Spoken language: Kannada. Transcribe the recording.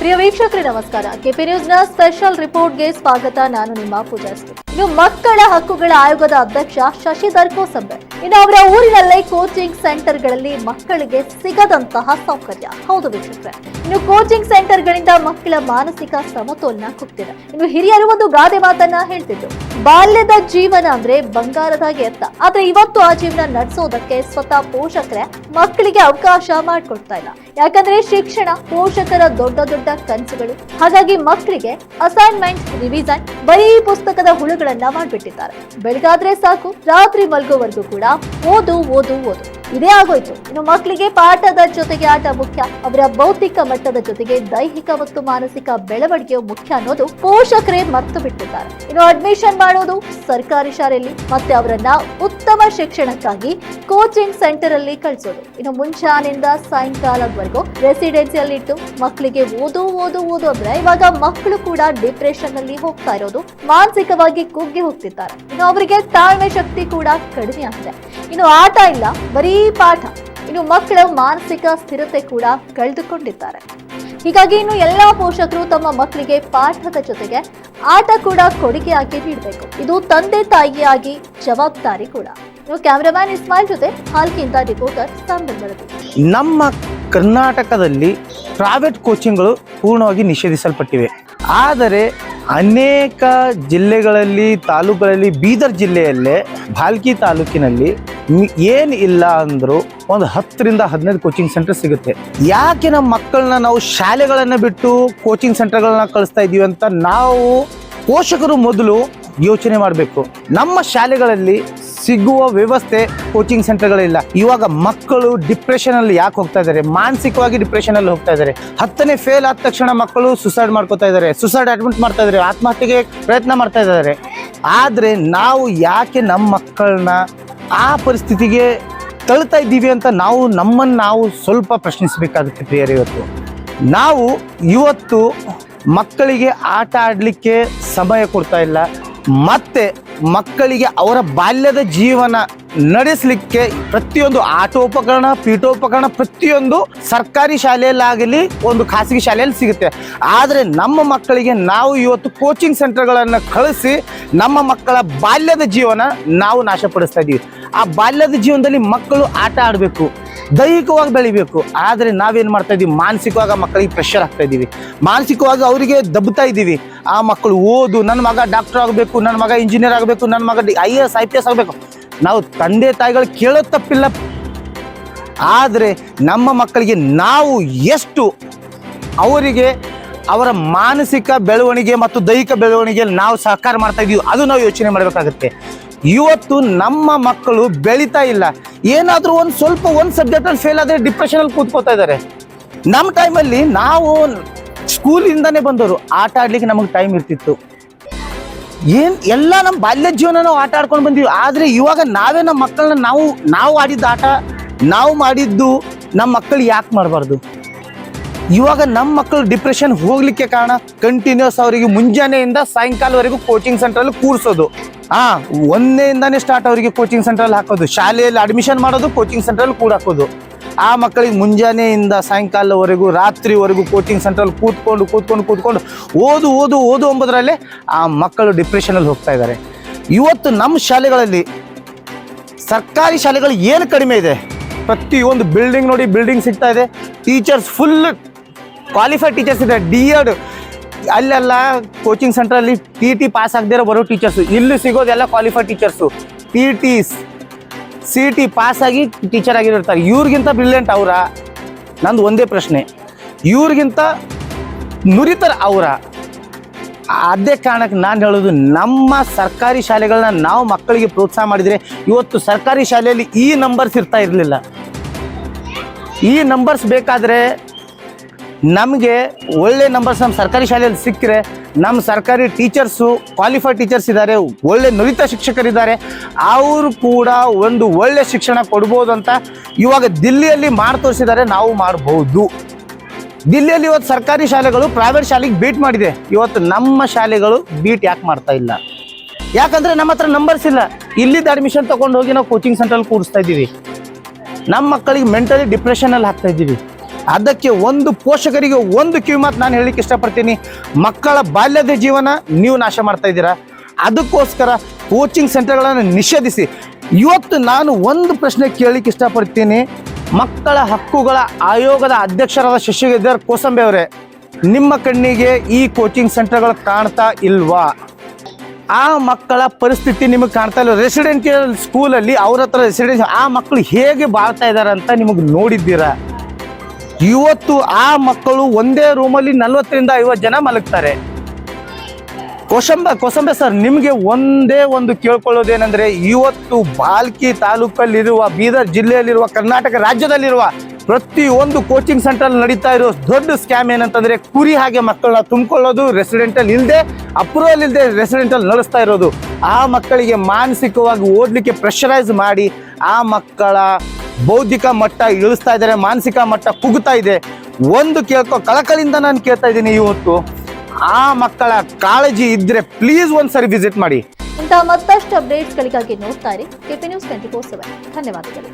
ಪ್ರಿಯ ವೀಕ್ಷಕರೇ ನಮಸ್ಕಾರ. ಕೆಪಿ ನ್ಯೂಸ್ನ ಸ್ಪೆಷಲ್ ರಿಪೋರ್ಟ್ಗೆ ಸ್ವಾಗತ. ನಾನು ನಿಮ್ಮ ಪೂಜಾಶ್ರೀ. ಇನ್ನು ಮಕ್ಕಳ ಹಕ್ಕುಗಳ ಆಯೋಗದ ಅಧ್ಯಕ್ಷ ಶಶಿಧರ್ ಕೋಸಂಬೆ ಇನ್ನು ಅವರ ಊರಿನಲ್ಲೇ ಕೋಚಿಂಗ್ ಸೆಂಟರ್ಗಳಲ್ಲಿ ಮಕ್ಕಳಿಗೆ ಸಿಗದಂತಹ ಸೌಕರ್ಯ. ಹೌದು ವೀಕ್ಷಕರೇ, ಇನ್ನು ಕೋಚಿಂಗ್ ಸೆಂಟರ್ಗಳಿಂದ ಮಕ್ಕಳ ಮಾನಸಿಕ ಸಮತೋಲನ ಕುಗ್ತಿದೆ. ಇನ್ನು ಹಿರಿಯರು ಒಂದು ಗಾದೆ ಮಾತನ್ನ ಹೇಳ್ತಿದ್ರು, ಬಾಲ್ಯದ ಜೀವನ ಅಂದ್ರೆ ಬಂಗಾರದಾಗೆ ಅಂತ. ಆದ್ರೆ ಇವತ್ತು ಆ ಜೀವನ ನಡೆಸೋದಕ್ಕೆ ಸ್ವತಃ ಪೋಷಕರೇ ಮಕ್ಕಳಿಗೆ ಅವಕಾಶ ಮಾಡಿಕೊಡ್ತಾ ಇಲ್ಲ. ಯಾಕಂದ್ರೆ ಶಿಕ್ಷಣ ಪೋಷಕರ ದೊಡ್ಡ ದೊಡ್ಡ ಕನಸುಗಳು. ಹಾಗಾಗಿ ಮಕ್ಕಳಿಗೆ ಅಸೈನ್ಮೆಂಟ್, ರಿವಿಷನ್, ಬರೀ ಪುಸ್ತಕದ ಹುಳುಗಳನ್ನ ಮಾಡ್ಬಿಟ್ಟಿದ್ದಾರೆ. ಬೆಳಗಾದ್ರೆ ಸಾಕು, ರಾತ್ರಿ ಮಲ್ಗೋವರೆಗೂ ಕೂಡ ಓದು ಓದು ಓದು ಇದೇ ಆಗೋಯ್ತು. ಇನ್ನು ಮಕ್ಕಳಿಗೆ ಪಾಠದ ಜೊತೆಗೆ ಆಟ ಮುಖ್ಯ, ಅವರ ಬೌದ್ಧಿಕ ಮಟ್ಟದ ಜೊತೆಗೆ ದೈಹಿಕ ಮತ್ತು ಮಾನಸಿಕ ಬೆಳವಣಿಗೆಯು ಮುಖ್ಯ ಅನ್ನೋದು ಪೋಷಕರೇ ಮರ್ತು ಬಿಟ್ಟಿದ್ದಾರೆ. ಇನ್ನು ಅಡ್ಮಿಷನ್ ಮಾಡೋದು ಸರ್ಕಾರಿ ಶಾಲೆಯಲ್ಲಿ, ಮತ್ತೆ ಅವರನ್ನ ಉತ್ತಮ ಶಿಕ್ಷಣಕ್ಕಾಗಿ ಕೋಚಿಂಗ್ ಸೆಂಟರ್ ಅಲ್ಲಿ ಕಳಿಸೋದು. ಇನ್ನು ಮುಂಜಾನೆಯಿಂದ ಸಾಯಂಕಾಲದವರೆಗೂ ರೆಸಿಡೆನ್ಸಿಯಲ್ಲಿ ಇಟ್ಟು ಮಕ್ಕಳಿಗೆ ಓದು ಓದು ಓದು ಅಂದ್ರೆ ಇವಾಗ ಮಕ್ಕಳು ಕೂಡ ಡಿಪ್ರೆಷನ್ ಅಲ್ಲಿ ಹೋಗ್ತಾ ಇರೋದು, ಮಾನಸಿಕವಾಗಿ ಕುಗ್ಗಿ ಹೋಗ್ತಿದ್ದಾರೆ. ಇನ್ನು ಅವರಿಗೆ ತಾಳ್ಮೆ ಶಕ್ತಿ ಕೂಡ ಕಡಿಮೆ ಆಗಿದೆ. ಇನ್ನು ಆಟ ಇಲ್ಲ, ಬರೀ ಪಾಠ. ಇನ್ನು ಮಕ್ಕಳ ಮಾನಸಿಕ ಸ್ಥಿರತೆ ಕೂಡ ಕಳೆದುಕೊಂಡಿದ್ದಾರೆ. ಹೀಗಾಗಿ ಇನ್ನು ಎಲ್ಲಾ ಪೋಷಕರು ತಮ್ಮ ಮಕ್ಕಳಿಗೆ ಪಾಠದ ಜೊತೆಗೆ ಆಟ ಕೂಡ ಕೊಡುಗೆಯಾಗಿ ನೀಡಬೇಕು. ಇದು ತಂದೆ ತಾಯಿಯಾಗಿ ಜವಾಬ್ದಾರಿ ಕೂಡ. ಇನ್ನು ಕ್ಯಾಮರಾಮ್ಯಾನ್ ಇಸ್ಮಾಯಿಲ್ ಜೊತೆ ಹಾಲ್ಕಿಂದ ರಿಪೋರ್ಟರ್ ಸಾಂಬಲ್ ವರದಿ. ನಮ್ಮ ಕರ್ನಾಟಕದಲ್ಲಿ ಪ್ರೈವೇಟ್ ಕೋಚಿಂಗ್ಗಳು ಪೂರ್ಣವಾಗಿ ನಿಷೇಧಿಸಲ್ಪಟ್ಟಿವೆ. ಆದರೆ ಅನೇಕ ಜಿಲ್ಲೆಗಳಲ್ಲಿ, ತಾಲೂಕುಗಳಲ್ಲಿ, ಬೀದರ್ ಜಿಲ್ಲೆಯಲ್ಲೇ ಭಾಲ್ಕಿ ತಾಲೂಕಿನಲ್ಲಿ ಏನು ಇಲ್ಲ ಅಂದರೂ ಒಂದು 10 ರಿಂದ 15 ಕೋಚಿಂಗ್ ಸೆಂಟರ್ ಸಿಗುತ್ತೆ. ಯಾಕೆ ನಮ್ಮ ಮಕ್ಕಳನ್ನ ನಾವು ಶಾಲೆಗಳನ್ನು ಬಿಟ್ಟು ಕೋಚಿಂಗ್ ಸೆಂಟರ್ಗಳನ್ನ ಕಳಿಸ್ತಾ ಇದ್ದೀವಿ ಅಂತ ನಾವು ಪೋಷಕರು ಮೊದಲು ಯೋಚನೆ ಮಾಡಬೇಕು. ನಮ್ಮ ಶಾಲೆಗಳಲ್ಲಿ ಸಿಗುವ ವ್ಯವಸ್ಥೆ ಕೋಚಿಂಗ್ ಸೆಂಟರ್ಗಳಿಲ್ಲ. ಇವಾಗ ಮಕ್ಕಳು ಡಿಪ್ರೆಷನ್ ಅಲ್ಲಿ ಯಾಕೆ ಹೋಗ್ತಾ ಇದ್ದಾರೆ? ಮಾನಸಿಕವಾಗಿ ಡಿಪ್ರೆಷನ್ ಅಲ್ಲಿ ಹೋಗ್ತಾ ಇದ್ದಾರೆ. 10ನೇ ಫೇಲ್ ಆದ ತಕ್ಷಣ ಮಕ್ಕಳು ಸುಸೈಡ್ ಮಾಡ್ಕೋತಾ ಇದ್ದಾರೆ, ಸುಸೈಡ್ ಅಟೆಂಪ್ಟ್ ಮಾಡ್ತಾ ಇದ್ದಾರೆ, ಆತ್ಮಹತ್ಯೆಗೆ ಪ್ರಯತ್ನ ಮಾಡ್ತಾ ಇದ್ದಾರೆ. ಆದ್ರೆ ನಾವು ಯಾಕೆ ನಮ್ಮ ಮಕ್ಕಳನ್ನ ಆ ಪರಿಸ್ಥಿತಿಗೆ ತಳ್ತಾ ಇದ್ದೀವಿ ಅಂತ ನಮ್ಮನ್ನು ನಾವು ಸ್ವಲ್ಪ ಪ್ರಶ್ನಿಸಬೇಕಾಗುತ್ತೆ ಪ್ರಿಯರೇ. ಇವತ್ತು ಮಕ್ಕಳಿಗೆ ಆಟ ಆಡಲಿಕ್ಕೆ ಸಮಯ ಕೊಡ್ತಾ ಇಲ್ಲ, ಮತ್ತೆ ಮಕ್ಕಳಿಗೆ ಅವರ ಬಾಲ್ಯದ ಜೀವನ ನಡೆಸಲಿಕ್ಕೆ ಪ್ರತಿಯೊಂದು ಆಟೋಪಕರಣ, ಪೀಠೋಪಕರಣ ಪ್ರತಿಯೊಂದು ಸರ್ಕಾರಿ ಶಾಲೆಯಲ್ಲಾಗಲಿ ಒಂದು ಖಾಸಗಿ ಶಾಲೆಯಲ್ಲಿ ಸಿಗುತ್ತೆ. ಆದರೆ ನಮ್ಮ ಮಕ್ಕಳಿಗೆ ನಾವು ಇವತ್ತು ಕೋಚಿಂಗ್ ಸೆಂಟರ್ಗಳನ್ನು ಕಳಿಸಿ ನಮ್ಮ ಮಕ್ಕಳ ಬಾಲ್ಯದ ಜೀವನ ನಾವು ನಾಶಪಡಿಸ್ತಾ ಇದ್ದೀವಿ. ಆ ಬಾಲ್ಯದ ಜೀವನದಲ್ಲಿ ಮಕ್ಕಳು ಆಟ ಆಡಬೇಕು, ದೈಹಿಕವಾಗಿ ಬೆಳಿಬೇಕು. ಆದರೆ ನಾವೇನು ಮಾಡ್ತಾ ಇದ್ದೀವಿ? ಮಾನಸಿಕವಾಗಿ ಮಕ್ಕಳಿಗೆ ಪ್ರೆಷರ್ ಆಗ್ತಾ ಇದ್ದೀವಿ, ಮಾನಸಿಕವಾಗಿ ಅವರಿಗೆ ದಬ್ಬುತ್ತಾ ಇದ್ದೀವಿ. ಆ ಮಕ್ಕಳು ಓದು, ನನ್ನ ಮಗ ಡಾಕ್ಟರ್ ಆಗಬೇಕು, ನನ್ನ ಮಗ ಇಂಜಿನಿಯರ್ ಆಗಬೇಕು, ನನ್ನ ಮಗ IAS IPS ಆಗಬೇಕು. ನಾವು ತಂದೆ ತಾಯಿಗಳು ಕೇಳೋದು ತಪ್ಪಿಲ್ಲ. ಆದರೆ ನಮ್ಮ ಮಕ್ಕಳಿಗೆ ನಾವು ಎಷ್ಟು ಅವರಿಗೆ ಅವರ ಮಾನಸಿಕ ಬೆಳವಣಿಗೆ ಮತ್ತು ದೈಹಿಕ ಬೆಳವಣಿಗೆಯಲ್ಲಿ ನಾವು ಸಹಕಾರ ಮಾಡ್ತಾ ಇದ್ದೀವಿ, ಅದು ನಾವು ಯೋಚನೆ ಮಾಡಬೇಕಾಗುತ್ತೆ. ಇವತ್ತು ನಮ್ಮ ಮಕ್ಕಳು ಬೆಳೀತಾ ಇಲ್ಲ. ಏನಾದರೂ ಒಂದು ಸಬ್ಜೆಕ್ಟಲ್ಲಿ ಫೇಲ್ ಆದರೆ ಡಿಪ್ರೆಷನಲ್ಲಿ ಕೂತ್ಕೋತಾ ಇದ್ದಾರೆ. ನಮ್ಮ ಟೈಮಲ್ಲಿ ನಾವು ಸ್ಕೂಲಿಂದನೇ ಬಂದವರು, ಆಟ ಆಡ್ಲಿಕ್ಕೆ ನಮಗೆ ಟೈಮ್ ಇರ್ತಿತ್ತು. ಎಲ್ಲ ನಮ್ಮ ಬಾಲ್ಯ ಜೀವನ ನಾವು ಆಟ ಆಡ್ಕೊಂಡು ಬಂದೀವಿ. ಆದರೆ ಇವಾಗ ನಾವೇ ನಮ್ಮ ಮಕ್ಕಳನ್ನ ನಾವು ಆಡಿದ್ದ ಆಟ, ನಾವು ಮಾಡಿದ್ದು ನಮ್ಮ ಮಕ್ಕಳು ಯಾಕೆ ಮಾಡಬಾರ್ದು? ಇವಾಗ ನಮ್ಮ ಮಕ್ಕಳು ಡಿಪ್ರೆಷನ್ ಹೋಗ್ಲಿಕ್ಕೆ ಕಾರಣ ಕಂಟಿನ್ಯೂಸ್ ಅವರಿಗೆ ಮುಂಜಾನೆಯಿಂದ ಸಾಯಂಕಾಲವರೆಗೂ ಕೋಚಿಂಗ್ ಸೆಂಟ್ರಲ್ಲಿ ಕೂರಿಸೋದು. 1ನೇಯಿಂದಾನೇ ಸ್ಟಾರ್ಟ್ ಅವರಿಗೆ ಕೋಚಿಂಗ್ ಸೆಂಟ್ರಲ್ಲಿ ಹಾಕೋದು, ಶಾಲೆಯಲ್ಲಿ ಅಡ್ಮಿಷನ್ ಮಾಡೋದು, ಕೋಚಿಂಗ್ ಸೆಂಟ್ರಲ್ಲಿ ಕೂಡ ಹಾಕೋದು. ಆ ಮಕ್ಕಳಿಗೆ ಮುಂಜಾನೆಯಿಂದ ಸಾಯಂಕಾಲವರೆಗೂ ರಾತ್ರಿವರೆಗೂ ಕೋಚಿಂಗ್ ಸೆಂಟ್ರಲ್ಲಿ ಕೂತ್ಕೊಂಡು ಓದು ಓದು ಓದು ಎಂಬುದರಲ್ಲೇ ಆ ಮಕ್ಕಳು ಡಿಪ್ರೆಷನಲ್ಲಿ ಹೋಗ್ತಾ ಇದ್ದಾರೆ. ಇವತ್ತು ನಮ್ಮ ಶಾಲೆಗಳಲ್ಲಿ, ಸರ್ಕಾರಿ ಶಾಲೆಗಳು ಏನು ಕಡಿಮೆ ಇದೆ? ಪ್ರತಿಯೊಂದು ಬಿಲ್ಡಿಂಗ್ ನೋಡಿ, ಬಿಲ್ಡಿಂಗ್ ಸಿಗ್ತಾ ಇದೆ. ಟೀಚರ್ಸ್ ಫುಲ್ ಕ್ವಾಲಿಫೈಡ್ ಟೀಚರ್ಸ್ ಇದೆ. D.Ed ಅಲ್ಲೆಲ್ಲ ಕೋಚಿಂಗ್ ಸೆಂಟ್ರಲ್ಲಿ TT ಪಾಸ್ ಆಗದಿರೋ ಬರೋ ಟೀಚರ್ಸು, ಇಲ್ಲಿ ಸಿಗೋದೆಲ್ಲ qualified teachers. TT CT pass ಆಗಿ ಟೀಚರ್ ಆಗಿರ್ತಾರೆ. ಇವ್ರಿಗಿಂತ ಬ್ರಿಲಿಯಂಟ್ ಅವರ? ನಂದು ಒಂದೇ ಪ್ರಶ್ನೆ, ಇವ್ರಿಗಿಂತ ನುರಿತರ ಅವರ? ಅದೇ ಕಾರಣಕ್ಕೆ ನಾನು ಹೇಳೋದು, ನಮ್ಮ ಸರ್ಕಾರಿ ಶಾಲೆಗಳನ್ನ ನಾವು ಮಕ್ಕಳಿಗೆ ಪ್ರೋತ್ಸಾಹ ಮಾಡಿದರೆ ಇವತ್ತು ಸರ್ಕಾರಿ ಶಾಲೆಯಲ್ಲಿ ಈ ನಂಬರ್ಸ್ ಇರ್ತಾ ಇರಲಿಲ್ಲ. ಈ ನಂಬರ್ಸ್ ಬೇಕಾದರೆ ನಮಗೆ ಒಳ್ಳೆ ನಂಬರ್ಸ್ ನಮ್ಮ ಸರ್ಕಾರಿ ಶಾಲೆಯಲ್ಲಿ ಸಿಕ್ಕರೆ, ನಮ್ಮ ಸರ್ಕಾರಿ ಟೀಚರ್ಸು ಕ್ವಾಲಿಫೈಡ್ ಟೀಚರ್ಸ್ ಇದ್ದಾರೆ, ಒಳ್ಳೆ ನುರಿತ ಶಿಕ್ಷಕರಿದ್ದಾರೆ, ಅವರು ಕೂಡ ಒಂದು ಒಳ್ಳೆ ಶಿಕ್ಷಣ ಕೊಡ್ಬೋದು ಅಂತ ಇವಾಗ ದಿಲ್ಲಿಯಲ್ಲಿ ಮಾಡಿ ತೋರಿಸಿದ್ದಾರೆ. ನಾವು ಮಾಡ್ಬೋದು. ದಿಲ್ಲಿಯಲ್ಲಿ ಇವತ್ತು ಸರ್ಕಾರಿ ಶಾಲೆಗಳು ಪ್ರೈವೇಟ್ ಶಾಲೆಗೆ ಬೀಟ್ ಮಾಡಿದೆ. ಇವತ್ತು ನಮ್ಮ ಶಾಲೆಗಳು ಬೀಟ್ ಯಾಕೆ ಮಾಡ್ತಾ ಇಲ್ಲ? ಯಾಕಂದರೆ ನಮ್ಮ ಹತ್ರ ನಂಬರ್ಸ್ ಇಲ್ಲ. ಇಲ್ಲಿದ್ದು ಅಡ್ಮಿಷನ್ ತೊಗೊಂಡು ಹೋಗಿ ನಾವು ಕೋಚಿಂಗ್ ಸೆಂಟ್ರಲ್ಲಿ ಕೂರಿಸ್ತಾ ಇದ್ದೀವಿ. ನಮ್ಮ ಮಕ್ಕಳಿಗೆ ಮೆಂಟಲಿ ಡಿಪ್ರೆಷನಲ್ಲಿ ಹಾಕ್ತಾ ಇದ್ದೀವಿ. ಅದಕ್ಕೆ ಒಂದು ಪೋಷಕರಿಗೆ ಒಂದು ಕಿವಿಮಾತು ನಾನು ಹೇಳಲಿಕ್ಕೆ ಇಷ್ಟಪಡ್ತೀನಿ. ಮಕ್ಕಳ ಬಾಲ್ಯದ ಜೀವನ ನೀವು ನಾಶ ಮಾಡ್ತಾ ಇದ್ದೀರಾ. ಅದಕ್ಕೋಸ್ಕರ ಕೋಚಿಂಗ್ ಸೆಂಟರ್ಗಳನ್ನು ನಿಷೇಧಿಸಿ. ಇವತ್ತು ನಾನು ಒಂದು ಪ್ರಶ್ನೆ ಕೇಳಲಿಕ್ಕೆ ಇಷ್ಟಪಡ್ತೀನಿ. ಮಕ್ಕಳ ಹಕ್ಕುಗಳ ಆಯೋಗದ ಅಧ್ಯಕ್ಷರಾದ ಶಶಿಧರ್ ಕೋಸಂಬೆ ಅವರೇ, ನಿಮ್ಮ ಕಣ್ಣಿಗೆ ಈ ಕೋಚಿಂಗ್ ಸೆಂಟರ್ಗಳು ಕಾಣ್ತಾ ಇಲ್ವಾ? ಆ ಮಕ್ಕಳ ಪರಿಸ್ಥಿತಿ ನಿಮಗೆ ಕಾಣ್ತಾ ಇಲ್ಲ? ರೆಸಿಡೆನ್ಷಿಯಲ್ ಸ್ಕೂಲಲ್ಲಿ ಅವ್ರ ಹತ್ರ ರೆಸಿಡೆನ್ಷಿಯಲ್ ಆ ಮಕ್ಕಳು ಹೇಗೆ ಬಾಳ್ತಾ ಇದ್ದಾರೆ ಅಂತ ನಿಮಗೆ ನೋಡಿದ್ದೀರಾ? ಇವತ್ತು ಆ ಮಕ್ಕಳು ಒಂದೇ ರೂಮಲ್ಲಿ 40ರಿಂದ 50 ಜನ ಮಲಗ್ತಾರೆ. ಕೋಸಂಬೆ ಸರ್, ನಿಮಗೆ ಒಂದೇ ಒಂದು ಕೇಳ್ಕೊಳ್ಳೋದೇನೆಂದ್ರೆ, ಇವತ್ತು ಬಾಲ್ಕಿ ತಾಲೂಕಲ್ಲಿರುವ, ಬೀದರ್ ಜಿಲ್ಲೆಯಲ್ಲಿರುವ, ಕರ್ನಾಟಕ ರಾಜ್ಯದಲ್ಲಿರುವ ಪ್ರತಿಯೊಂದು ಕೋಚಿಂಗ್ ಸೆಂಟರ್ ನಡೀತಾ ಇರೋ ದೊಡ್ಡ ಸ್ಕ್ಯಾಮ್ ಏನಂತಂದ್ರೆ, ಕುರಿ ಹಾಗೆ ಮಕ್ಕಳನ್ನ ತುಂಬಿಕೊಳ್ಳೋದು, ರೆಸಿಡೆಂಟಲ್ ಇಲ್ಲದೆ, ಅಪ್ರೂವಲ್ ಇಲ್ಲದೆ ರೆಸಿಡೆಂಟಲ್ ನಡೆಸ್ತಾ ಇರೋದು. ಆ ಮಕ್ಕಳಿಗೆ ಮಾನಸಿಕವಾಗಿ ಓದಲಿಕ್ಕೆ ಪ್ರೆಷರೈಸ್ ಮಾಡಿ ಆ ಮಕ್ಕಳ ಬೌದ್ಧಿಕ ಮಟ್ಟ ಇಳಿಸ್ತಾ ಇದ್ದಾರೆ, ಮಾನಸಿಕ ಮಟ್ಟ ಕುಗ್ತಾ ಇದೆ. ಒಂದು ಕಳಕಳಿಯಿಂದ ನಾನು ಕೇಳ್ತಾ ಇದ್ದೀನಿ, ಇವತ್ತು ಆ ಮಕ್ಕಳ ಕಾಳಜಿ ಇದ್ರೆ ಪ್ಲೀಸ್ ಒಂದ್ಸರಿ ವಿಸಿಟ್ ಮಾಡಿ. ಇಂತಹ ಮತ್ತಷ್ಟು ಅಪ್ಡೇಟ್ಸ್ಗಳಿಗಾಗಿ ನೋಡ್ತಾ ಇರಿ KP News 24/7. ಧನ್ಯವಾದಗಳು.